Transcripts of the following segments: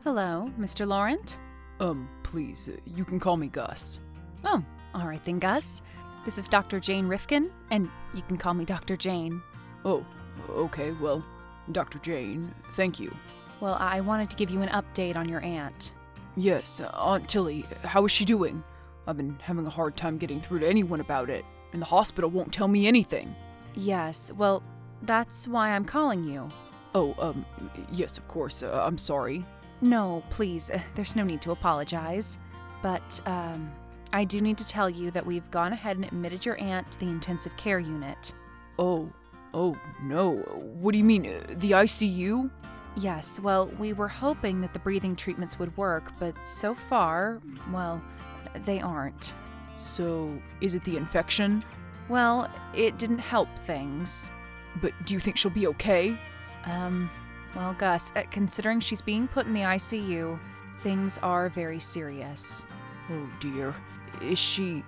Hello, Mr. Laurent? Please, you can call me Gus. Oh, all right then, Gus. This is Dr. Jane Rifkin, and you can call me Dr. Jane. Oh, okay, well, Dr. Jane, thank you. Well, I wanted to give you an update on your aunt. Yes, Aunt Tilly, how is she doing? I've been having a hard time getting through to anyone about it, and the hospital won't tell me anything. Yes, well, that's why I'm calling you. Oh, yes, of course, I'm sorry. No, please, there's no need to apologize. But, I do need to tell you that we've gone ahead and admitted your aunt to the intensive care unit. Oh, no, what do you mean, the ICU? Yes, well, we were hoping that the breathing treatments would work, but so far, well, they aren't. So, is it the infection? Well, it didn't help things. But do you think she'll be okay? Well, Gus, considering she's being put in the ICU, things are very serious. Oh dear. Is she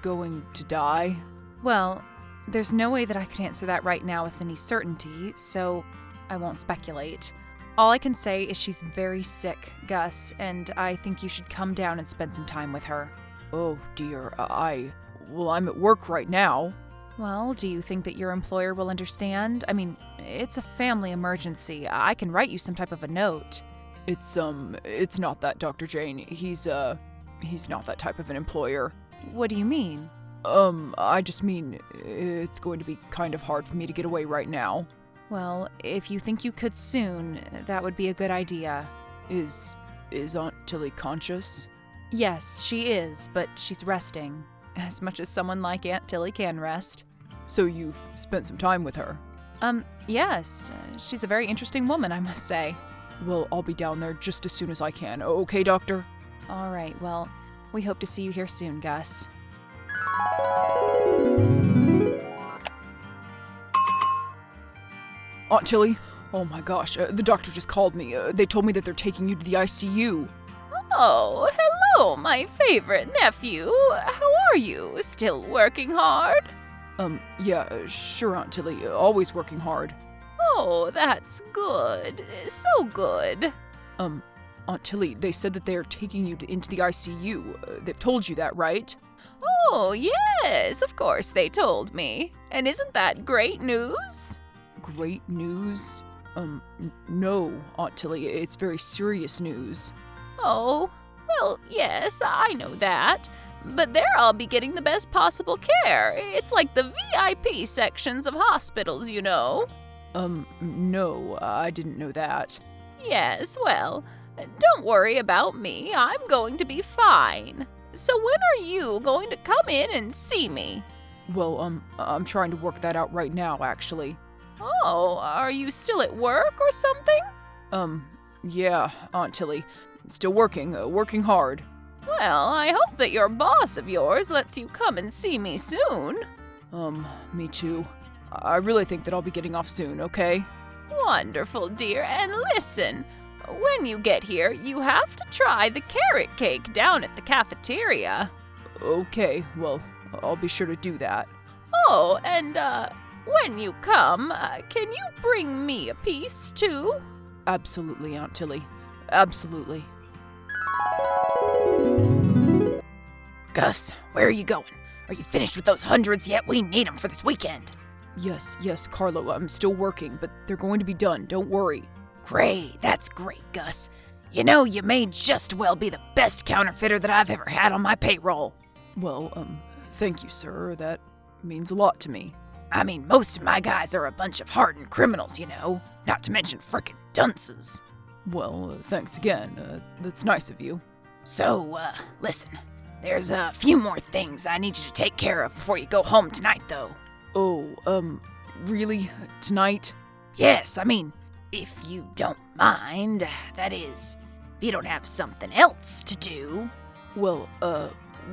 going to die? Well, there's no way that I can answer that right now with any certainty, so I won't speculate. All I can say is she's very sick, Gus, and I think you should come down and spend some time with her. Oh dear, I'm at work right now. Well, do you think that your employer will understand? I mean, it's a family emergency. I can write you some type of a note. It's not that, Dr. Jane. He's not that type of an employer. What do you mean? I just mean it's going to be kind of hard for me to get away right now. Well, if you think you could soon, that would be a good idea. Is Aunt Tilly conscious? Yes, she is, but she's resting. As much as someone like Aunt Tilly can rest. So you've spent some time with her? Yes. She's a very interesting woman, I must say. Well, I'll be down there just as soon as I can. Okay, Doctor? All right, well, we hope to see you here soon, Gus. Aunt Tilly? Oh my gosh, the doctor just called me. They told me that they're taking you to the ICU. Oh, hello, my favorite nephew. How are you? Still working hard? Yeah, sure, Aunt Tilly. Always working hard. Oh, that's good. So good. Aunt Tilly, they said that they are taking you into the ICU. They've told you that, right? Oh, yes, of course they told me. And isn't that great news? Great news? No, Aunt Tilly, it's very serious news. Oh, well, yes, I know that. But there I'll be getting the best possible care. It's like the VIP sections of hospitals, you know. No, I didn't know that. Yes, well, don't worry about me. I'm going to be fine. So when are you going to come in and see me? Well, I'm trying to work that out right now, actually. Oh, are you still at work or something? Yeah, Aunt Tilly. Still working hard. Well, I hope that your boss of yours lets you come and see me soon. Me too. I really think that I'll be getting off soon, okay? Wonderful, dear. And listen, when you get here, you have to try the carrot cake down at the cafeteria. Okay, well, I'll be sure to do that. Oh, and, when you come, can you bring me a piece, too? Absolutely, Aunt Tilly. Absolutely. Gus, where are you going? Are you finished with those hundreds yet? We need them for this weekend. Yes, Carlo, I'm still working, but they're going to be done, don't worry. Great, that's great, Gus. You know, you may just well be the best counterfeiter that I've ever had on my payroll. Well, thank you, sir. That means a lot to me. I mean, most of my guys are a bunch of hardened criminals, you know, not to mention frickin' dunces. Well, thanks again. That's nice of you. So, listen, there's a few more things I need you to take care of before you go home tonight, though. Oh, really? Tonight? Yes, I mean, if you don't mind, that is, if you don't have something else to do. Well,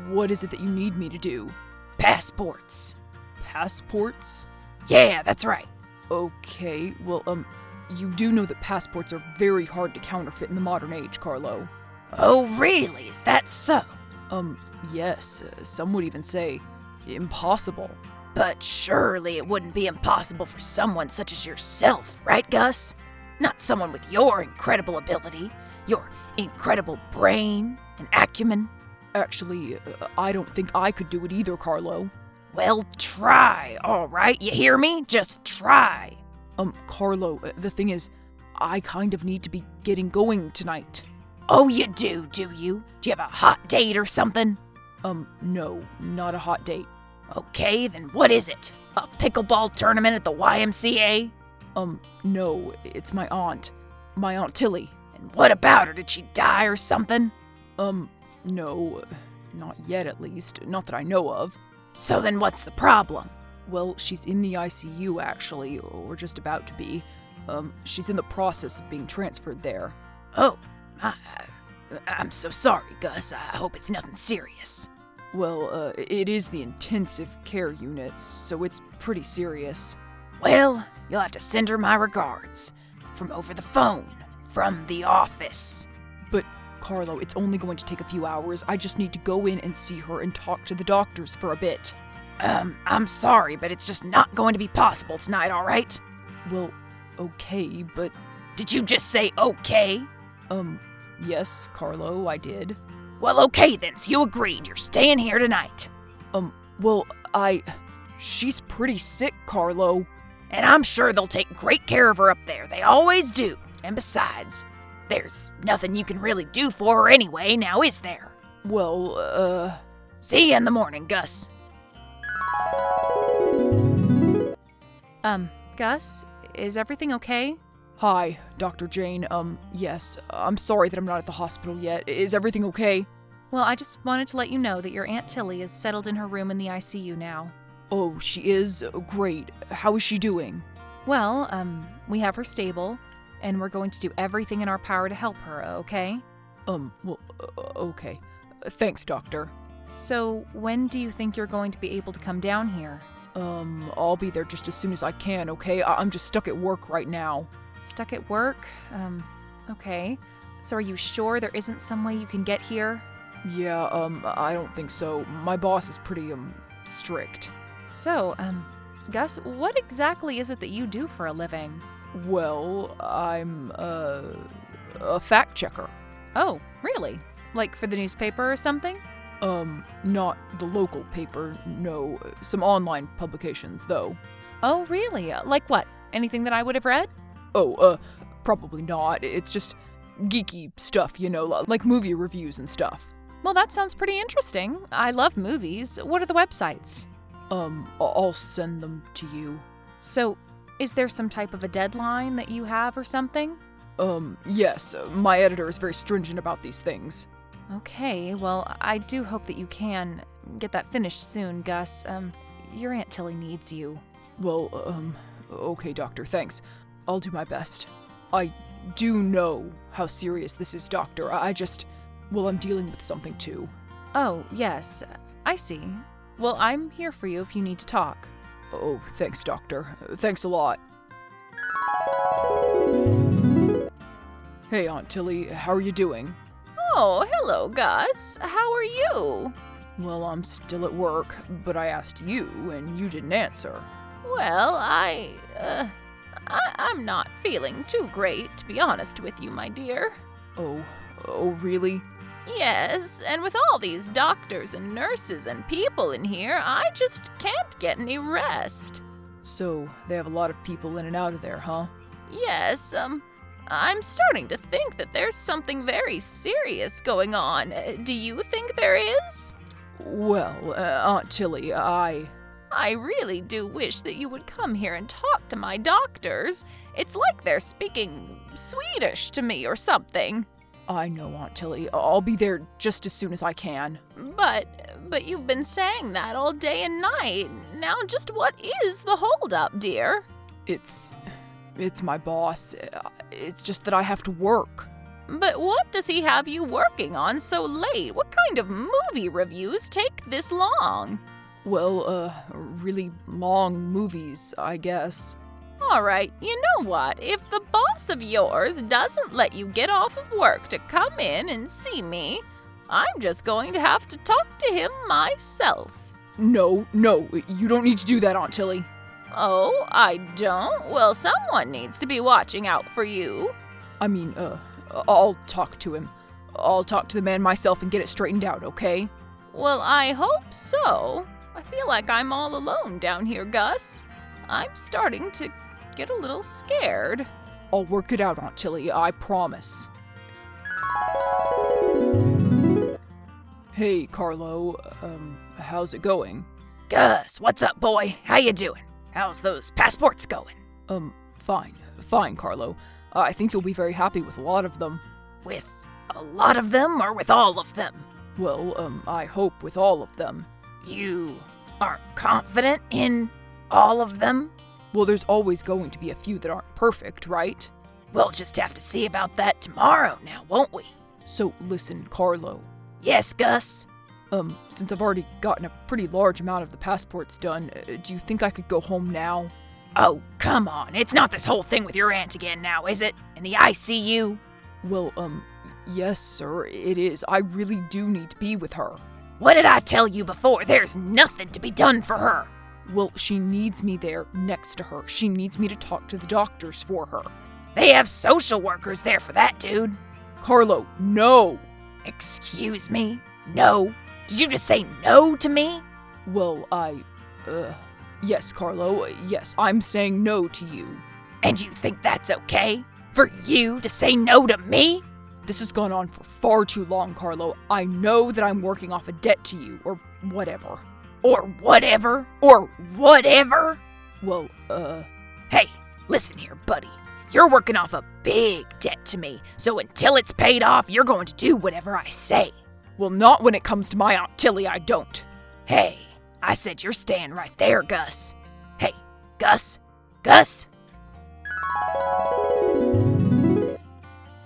what is it that you need me to do? Passports. Passports? Yeah, that's right. Okay, well, you do know that passports are very hard to counterfeit in the modern age, Carlo. Oh, really? Is that so? Yes, some would even say impossible. But surely it wouldn't be impossible for someone such as yourself, right, Gus? Not someone with your incredible ability, your incredible brain and acumen. Actually, I don't think I could do it either, Carlo. Well, try, all right? You hear me? Just try. Carlo, the thing is, I kind of need to be getting going tonight. Oh, you do you? Do you have a hot date or something? No, not a hot date. Okay, then what is it? A pickleball tournament at the YMCA? No, it's my Aunt Tilly. And what about her? Did she die or something? No, not yet at least, not that I know of. So then what's the problem? Well, she's in the ICU actually, or just about to be. She's in the process of being transferred there. Oh, I'm so sorry, Gus. I hope it's nothing serious. Well, it is the intensive care unit, so it's pretty serious. Well, you'll have to send her my regards. From over the phone. From the office. But, Carlo, it's only going to take a few hours. I just need to go in and see her and talk to the doctors for a bit. I'm sorry, but it's just not going to be possible tonight, all right? Well, okay, but... Did you just say okay? Yes, Carlo, I did. Well, okay then, so you agreed. You're staying here tonight. Well, she's pretty sick, Carlo. And I'm sure they'll take great care of her up there. They always do. And besides, there's nothing you can really do for her anyway, now is there? Well, See you in the morning, Gus. Gus, is everything okay? Hi, Dr. Jane. Yes, I'm sorry that I'm not at the hospital yet. Is everything okay? Well, I just wanted to let you know that your Aunt Tilly is settled in her room in the ICU now. Oh, she is? Great. How is she doing? Well, we have her stable, and we're going to do everything in our power to help her, okay? Okay. Thanks, Doctor. So, when do you think you're going to be able to come down here? I'll be there just as soon as I can, okay? I'm just stuck at work right now. Stuck at work? Okay. So are you sure there isn't some way you can get here? Yeah, I don't think so. My boss is pretty, strict. So, Gus, what exactly is it that you do for a living? Well, I'm, a fact checker. Oh, really? Like for the newspaper or something? Not the local paper, no. Some online publications, though. Oh, really? Like what? Anything that I would have read? Oh, probably not. It's just geeky stuff, like movie reviews and stuff. Well, that sounds pretty interesting. I love movies. What are the websites? I'll send them to you. So, is there some type of a deadline that you have or something? Yes. My editor is very stringent about these things. Okay, well, I do hope that you can get that finished soon, Gus. Your Aunt Tilly needs you. Well, okay, Doctor, thanks. I'll do my best. I do know how serious this is, Doctor. I'm dealing with something too. Oh, yes, I see. Well, I'm here for you if you need to talk. Oh, thanks, Doctor. Thanks a lot. Hey, Aunt Tilly, how are you doing? Oh, hello, Gus. How are you? Well, I'm still at work, but I asked you, and you didn't answer. Well, I'm not feeling too great, to be honest with you, my dear. Oh, really? Yes, and with all these doctors and nurses and people in here, I just can't get any rest. So, they have a lot of people in and out of there, huh? Yes, I'm starting to think that there's something very serious going on. Do you think there is? Well, Aunt Tilly, I really do wish that you would come here and talk to my doctors. It's like they're speaking Swedish to me or something. I know, Aunt Tilly. I'll be there just as soon as I can. But you've been saying that all day and night. Now just what is the holdup, dear? It's my boss. It's just that I have to work. But what does he have you working on so late? What kind of movie reviews take this long? Well, really long movies, I guess. All right, you know what? If the boss of yours doesn't let you get off of work to come in and see me, I'm just going to have to talk to him myself. No, you don't need to do that, Aunt Tilly. Oh, I don't? Well, someone needs to be watching out for you. I mean, I'll talk to him. I'll talk to the man myself and get it straightened out, okay? Well, I hope so. I feel like I'm all alone down here, Gus. I'm starting to get a little scared. I'll work it out, Aunt Tilly, I promise. Hey, Carlo, how's it going? Gus, what's up, boy? How you doing? How's those passports going? Fine, Carlo. I think you'll be very happy with a lot of them. With a lot of them or with all of them? Well, I hope with all of them. You aren't confident in all of them? Well, there's always going to be a few that aren't perfect, right? We'll just have to see about that tomorrow now, won't we? So listen, Carlo. Yes, Gus? Since I've already gotten a pretty large amount of the passports done, do you think I could go home now? Oh, come on. It's not this whole thing with your aunt again now, is it? In the ICU? Well, yes, sir, it is. I really do need to be with her. What did I tell you before? There's nothing to be done for her. Well, she needs me there next to her. She needs me to talk to the doctors for her. They have social workers there for that, dude. Carlo, no! Excuse me? No? Did you just say no to me? Well, yes, Carlo, yes, I'm saying no to you. And you think that's okay? For you to say no to me? This has gone on for far too long, Carlo. I know that I'm working off a debt to you, or whatever. Or whatever? Or whatever? Well, Hey, listen here, buddy. You're working off a big debt to me, so until it's paid off, you're going to do whatever I say. well, not when it comes to my Aunt Tilly, I don't. Hey, I said you're staying right there, Gus. Hey, Gus? Gus?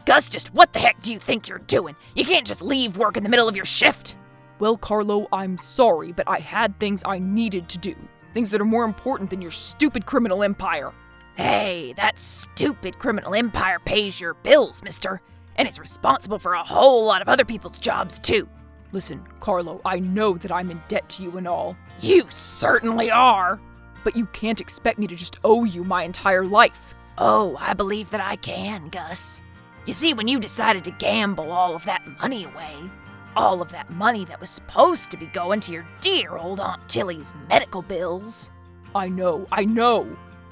Gus, just what the heck do you think you're doing? You can't just leave work in the middle of your shift. Well, Carlo, I'm sorry, but I had things I needed to do. Things that are more important than your stupid criminal empire. Hey, that stupid criminal empire pays your bills, mister. And it's responsible for a whole lot of other people's jobs, too. Listen, Carlo, I know that I'm in debt to you and all. You certainly are. But you can't expect me to just owe you my entire life. Oh, I believe that I can, Gus. You see, when you decided to gamble all of that money away, all of that money that was supposed to be going to your dear old Aunt Tilly's medical bills. I know.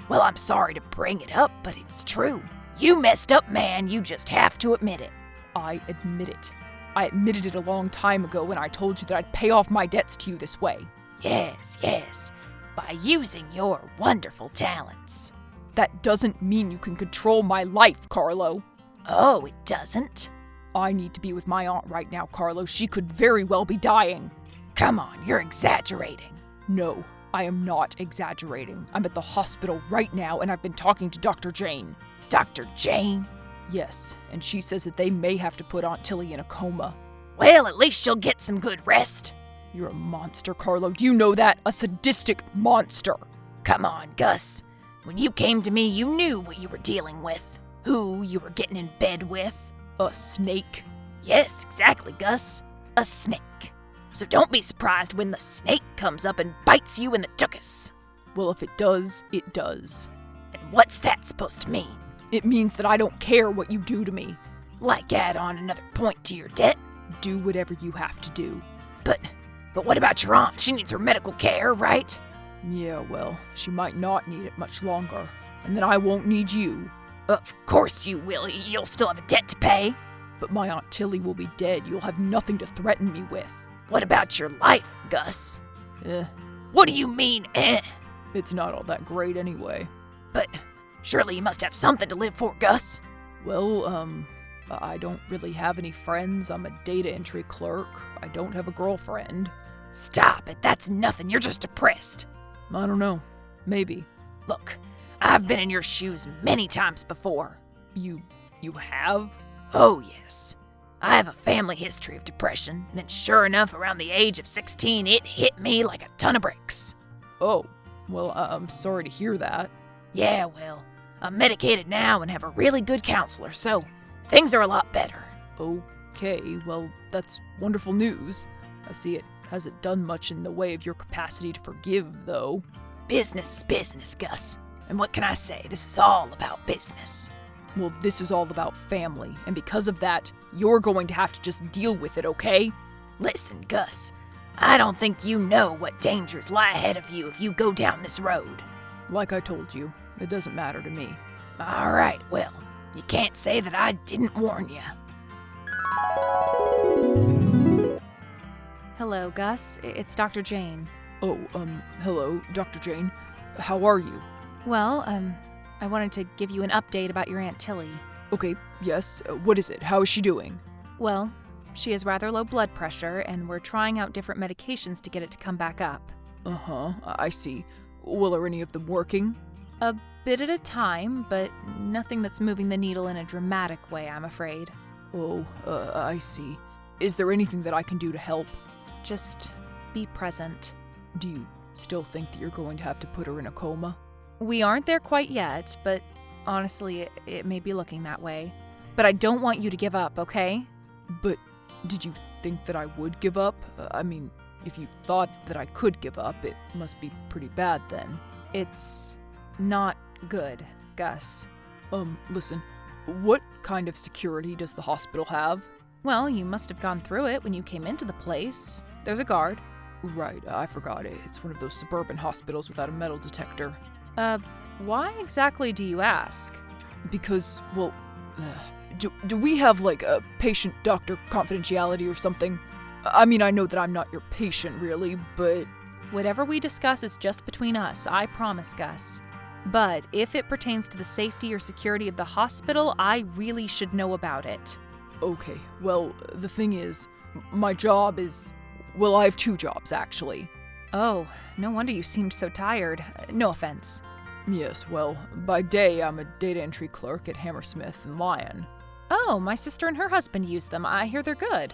Well, I'm sorry to bring it up, but it's true. You messed up, man. You just have to admit it. I admit it. I admitted it a long time ago when I told you that I'd pay off my debts to you this way. Yes. By using your wonderful talents. That doesn't mean you can control my life, Carlo. Oh, it doesn't? I need to be with my aunt right now, Carlo. She could very well be dying. Come on, you're exaggerating. No, I am not exaggerating. I'm at the hospital right now, and I've been talking to Dr. Jane. Dr. Jane? Yes, and she says that they may have to put Aunt Tilly in a coma. Well, at least she'll get some good rest. You're a monster, Carlo. Do you know that? A sadistic monster. Come on, Gus. When you came to me, you knew what you were dealing with. Who you were getting in bed with. A snake? Yes, exactly, Gus. A snake. So don't be surprised when the snake comes up and bites you in the tuchus. Well, if it does, it does. And what's that supposed to mean? It means that I don't care what you do to me. Like add on another point to your debt? Do whatever you have to do. But what about your aunt? She needs her medical care, right? Yeah, well, she might not need it much longer. And then I won't need you. Of course you will. You'll still have a debt to pay. But my Aunt Tilly will be dead. You'll have nothing to threaten me with. What about your life, Gus? What do you mean, It's not all that great anyway. But surely you must have something to live for, Gus. Well, I don't really have any friends. I'm a data entry clerk. I don't have a girlfriend. Stop it. That's nothing. You're just depressed. I don't know. Maybe. Look, I've been in your shoes many times before. You have? Oh, yes. I have a family history of depression, and then sure enough, around the age of 16, it hit me like a ton of bricks. Oh, well, I'm sorry to hear that. Yeah, well, I'm medicated now and have a really good counselor, so things are a lot better. Okay, well, that's wonderful news. I see it hasn't done much in the way of your capacity to forgive, though. Business is business, Gus. And what can I say? This is all about business. Well, this is all about family, and because of that, you're going to have to just deal with it, okay? Listen, Gus, I don't think you know what dangers lie ahead of you if you go down this road. Like I told you, it doesn't matter to me. All right, well, you can't say that I didn't warn you. Hello, Gus. It's Dr. Jane. Oh, hello, Dr. Jane. How are you? Well, I wanted to give you an update about your Aunt Tilly. Okay, yes, what is it? How is she doing? Well, she has rather low blood pressure, and we're trying out different medications to get it to come back up. Uh-huh, I see. Well, are any of them working? A bit at a time, but nothing that's moving the needle in a dramatic way, I'm afraid. Oh, I see. Is there anything that I can do to help? Just be present. Do you still think that you're going to have to put her in a coma? We aren't there quite yet, but honestly, it may be looking that way. But I don't want you to give up, okay? But did you think that I would give up? I mean, if you thought that I could give up, it must be pretty bad then. It's not good, Gus. Listen, what kind of security does the hospital have? Well, you must have gone through it when you came into the place. There's a guard. Right, I forgot it. It's one of those suburban hospitals without a metal detector. Why exactly do you ask? Because, well, do we have, like, a patient-doctor confidentiality or something? I mean, I know that I'm not your patient, really, but... Whatever we discuss is just between us, I promise, Gus. But if it pertains to the safety or security of the hospital, I really should know about it. Okay, well, the thing is, my job is... Well, I have 2 jobs, actually. Oh, no wonder you seemed so tired. No offense. Yes, well, by day, I'm a data entry clerk at Hammersmith and Lyon. Oh, my sister and her husband use them. I hear they're good.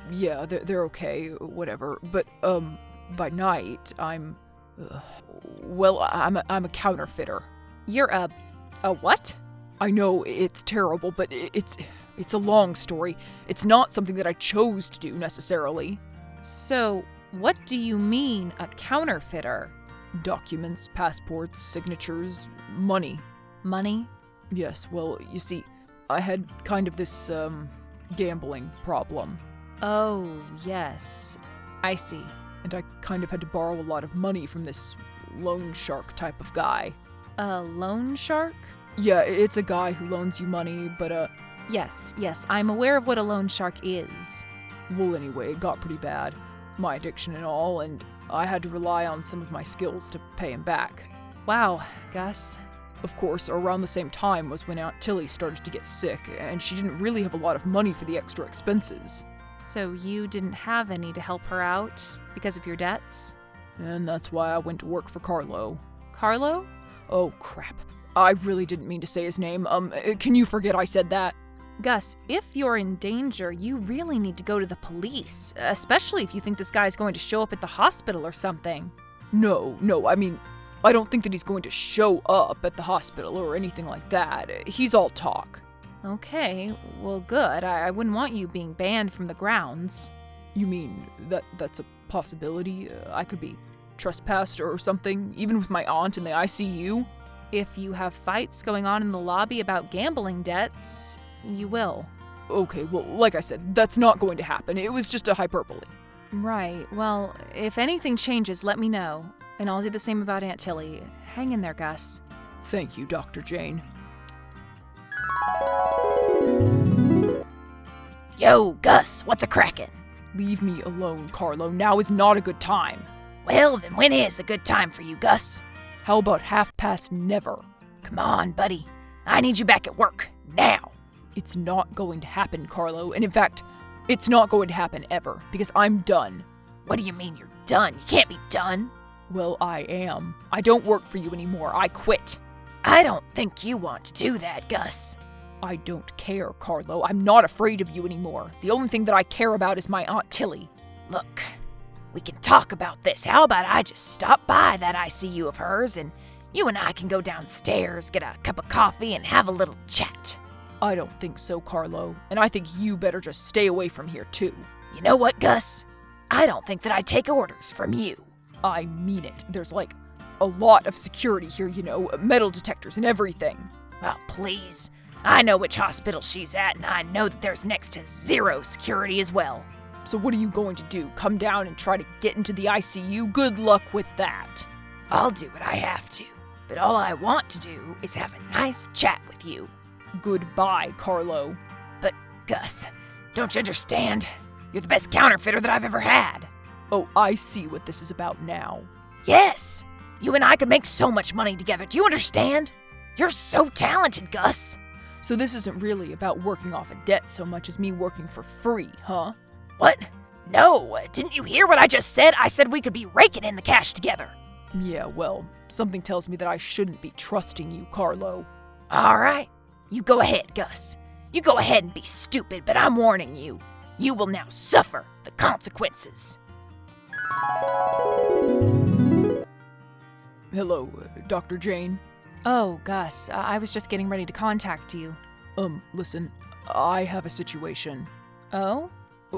Yeah, they're okay, whatever. But, by night, I'm a counterfeiter. You're a what? I know, it's terrible, but it's a long story. It's not something that I chose to do, necessarily. So, what do you mean, a counterfeiter? Documents, passports, signatures, money. Money? Yes, well, you see, I had kind of this, gambling problem. Oh, yes. I see. And I kind of had to borrow a lot of money from this loan shark type of guy. A loan shark? Yeah, it's a guy who loans you money, but, Yes, I'm aware of what a loan shark is. Well, anyway, it got pretty bad. My addiction and all, and I had to rely on some of my skills to pay him back. Wow, Gus. Of course, around the same time was when Aunt Tilly started to get sick, and she didn't really have a lot of money for the extra expenses. So you didn't have any to help her out because of your debts? And that's why I went to work for Carlo. Carlo? Oh, crap. I really didn't mean to say his name. Can you forget I said that? Gus, if you're in danger, you really need to go to the police, especially if you think this guy's going to show up at the hospital or something. No, I mean, I don't think that he's going to show up at the hospital or anything like that. He's all talk. Okay, well good. I wouldn't want you being banned from the grounds. You mean that's a possibility? I could be trespassed or something, even with my aunt in the ICU? If you have fights going on in the lobby about gambling debts, you will. Okay, well, like I said, that's not going to happen. It was just a hyperbole. Right, well, if anything changes, let me know. And I'll do the same about Aunt Tilly. Hang in there, Gus. Thank you, Dr. Jane. Yo, Gus, what's a crackin'? Leave me alone, Carlo. Now is not a good time. Well, then when is a good time for you, Gus? How about never? Come on, buddy. I need you back at work, now. It's not going to happen, Carlo. And in fact, it's not going to happen ever, because I'm done. What do you mean you're done? You can't be done. Well, I am. I don't work for you anymore. I quit. I don't think you want to do that, Gus. I don't care, Carlo. I'm not afraid of you anymore. The only thing that I care about is my Aunt Tilly. Look, we can talk about this. How about I just stop by that ICU of hers and you and I can go downstairs, get a cup of coffee, and have a little chat. I don't think so, Carlo. And I think you better just stay away from here, too. You know what, Gus? I don't think that I take orders from you. I mean it. There's like a lot of security here, you know, metal detectors and everything. Well, please. I know which hospital she's at, and I know that there's next to zero security as well. So what are you going to do? Come down and try to get into the ICU? Good luck with that. I'll do what I have to, but all I want to do is have a nice chat with you. Goodbye, Carlo. But, Gus, don't you understand? You're the best counterfeiter that I've ever had. Oh, I see what this is about now. Yes! You and I could make so much money together, do you understand? You're so talented, Gus. So this isn't really about working off a debt so much as me working for free, huh? What? No, didn't you hear what I just said? I said we could be raking in the cash together. Yeah, well, something tells me that I shouldn't be trusting you, Carlo. All right, you go ahead, Gus. You go ahead and be stupid, but I'm warning you. You will now suffer the consequences. Hello, Dr. Jane. Oh, Gus, I was just getting ready to contact you. Listen, I have a situation. Oh?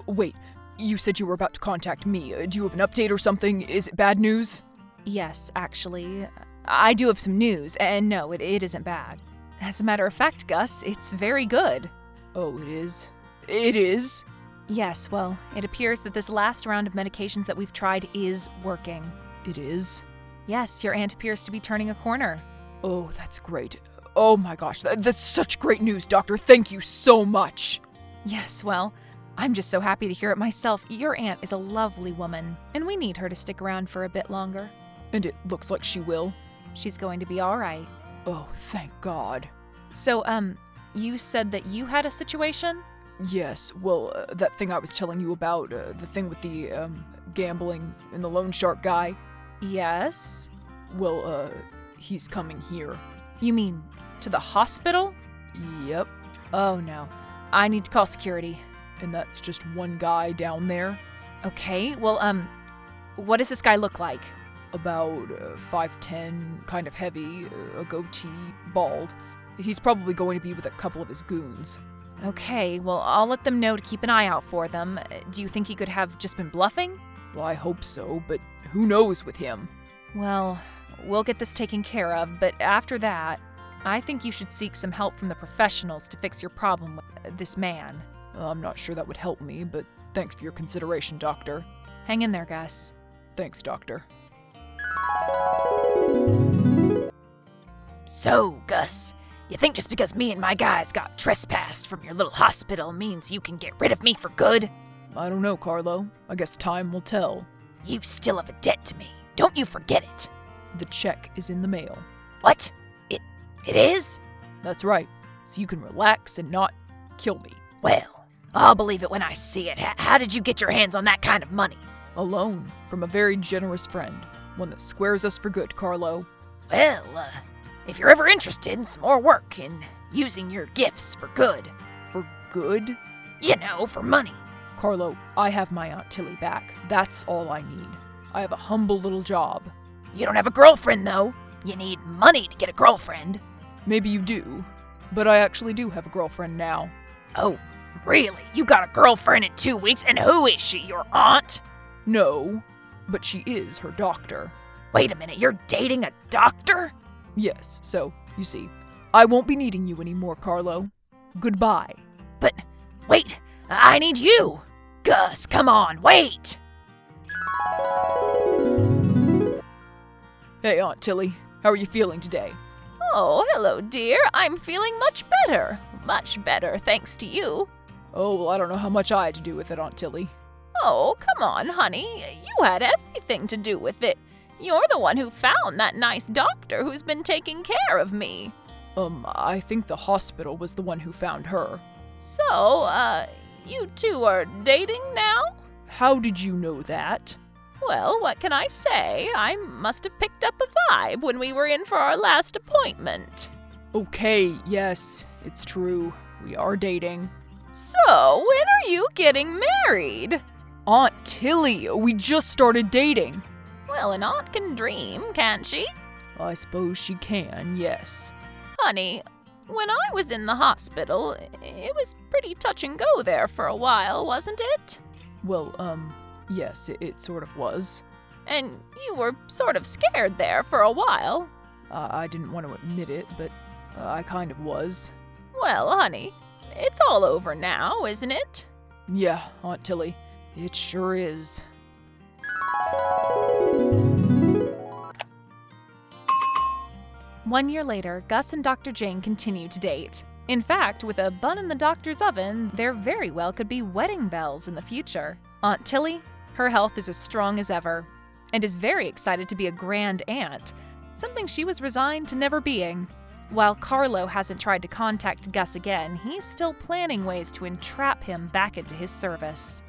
Wait, you said you were about to contact me. Do you have an update or something? Is it bad news? Yes, actually. I do have some news, and no, it isn't bad. As a matter of fact, Gus, it's very good. Oh, it is? It is? Yes, well, it appears that this last round of medications that we've tried is working. It is? Yes, your aunt appears to be turning a corner. Oh, that's great. Oh my gosh, that's such great news, Doctor. Thank you so much. Yes, well, I'm just so happy to hear it myself. Your aunt is a lovely woman, and we need her to stick around for a bit longer. And it looks like she will. She's going to be all right. Oh, thank God. So, you said that you had a situation? Yes, well, that thing I was telling you about, the thing with the, gambling and the loan shark guy. Yes? Well, he's coming here. You mean to the hospital? Yep. Oh no. I need to call security. And that's just one guy down there? Okay, well, what does this guy look like? About 5'10", kind of heavy, a goatee, bald. He's probably going to be with a couple of his goons. Okay, well, I'll let them know to keep an eye out for them. Do you think he could have just been bluffing? Well, I hope so, but who knows with him? Well, we'll get this taken care of, but after that, I think you should seek some help from the professionals to fix your problem with this man. I'm not sure that would help me, but thanks for your consideration, Doctor. Hang in there, Gus. Thanks, Doctor. So, Gus, you think just because me and my guys got trespassed from your little hospital means you can get rid of me for good? I don't know, Carlo. I guess time will tell. You still have a debt to me. Don't you forget it. The check is in the mail. What? It is? That's right. So you can relax and not kill me. Well, I'll believe it when I see it. How did you get your hands on that kind of money? A loan from a very generous friend. One that squares us for good, Carlo. Well, if you're ever interested in some more work in using your gifts for good. For good? You know, for money. Carlo, I have my Aunt Tilly back. That's all I need. I have a humble little job. You don't have a girlfriend, though. You need money to get a girlfriend. Maybe you do, but I actually do have a girlfriend now. Oh, really? You got a girlfriend in 2 weeks, and who is she, your aunt? No, but she is her doctor. Wait a minute, you're dating a doctor? Yes, so, you see, I won't be needing you anymore, Carlo. Goodbye. But, wait, I need you. Gus, come on, wait. Hey, Aunt Tilly, how are you feeling today? Oh, hello, dear. I'm feeling much better. Much better, thanks to you. Oh, well, I don't know how much I had to do with it, Aunt Tilly. Oh, come on, honey. You had everything to do with it. You're the one who found that nice doctor who's been taking care of me. I think the hospital was the one who found her. So, you two are dating now? How did you know that? Well, what can I say? I must have picked up a vibe when we were in for our last appointment. Okay, yes, it's true. We are dating. So, when are you getting married? Aunt Tilly, we just started dating. Well, an aunt can dream, can't she? I suppose she can, yes. Honey, when I was in the hospital, it was pretty touch and go there for a while, wasn't it? Well, yes, it sort of was. And you were sort of scared there for a while. I didn't want to admit it, but I kind of was. Well, honey, it's all over now, isn't it? Yeah, Aunt Tilly, it sure is. One year later, Gus and Dr. Jane continue to date. In fact, with a bun in the doctor's oven, there very well could be wedding bells in the future. Aunt Tilly, her health is as strong as ever, and is very excited to be a grand aunt, something she was resigned to never being. While Carlo hasn't tried to contact Gus again, he's still planning ways to entrap him back into his service.